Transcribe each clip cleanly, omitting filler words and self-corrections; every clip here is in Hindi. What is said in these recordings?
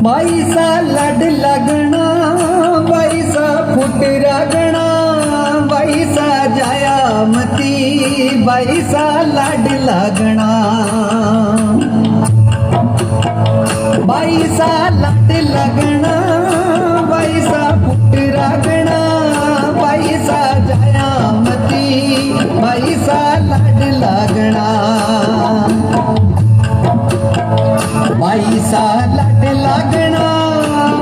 बाईसा लाड लागना, बाईसा फुट रागना, बाईसा जाया मती, बाईसा लाड लागना, बाईसा लाड लागना, बाईसा फुट रागना, बाईसा जाया मती, बाईसा लाड लागना, बाईसा लाड लागना,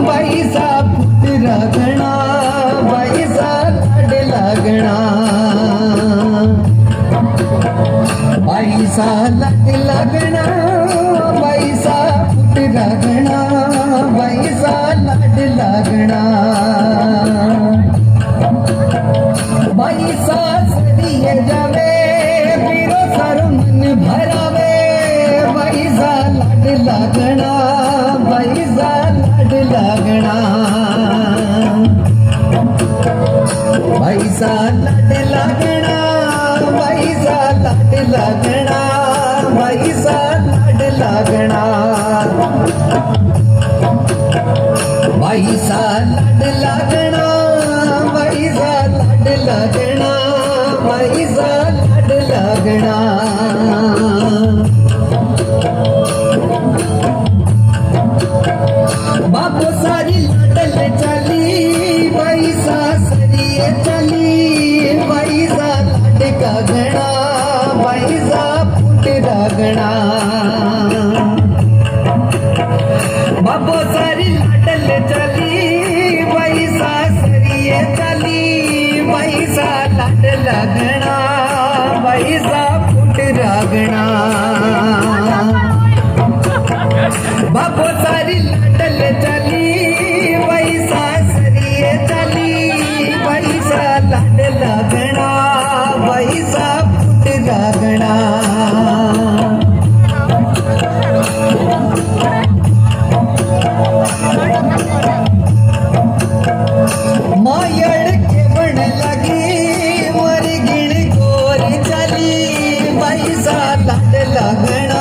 बाईसा फुट रागना, बाईसा लाड लागना, बाईसा लाड लागना, बाईसा फुट रागना, बाईसा लाड लागना, बाईसा सरिये जावे बिरो सारो मन भरावे, बाईसा लाड लागना, बाईसा लाड लागना, बाईसा लाड लागना, बाईसा लाड लागना, बाईसा लाड लागना, बाईसा लाड लागना, बाईसा लाड लागना, बाईसा लाड लागना, बापो सारी लाडल चली, बाईसा सरिये चली, बाईसा लाड का गणा, बाईसा फुट रागना, बापो सारी लाडल चली, बाईसा सरिये चली, बाईसा लाड लागना, बाईसा फुट रागना, बापो सारी लाडल चली, बाईसा सरिये चली, बाईसा लाड लागना, बाईसा फुट रागना, मायड़ के बन लगी, मर गिण गोर चली, बाईसा लाड लागना,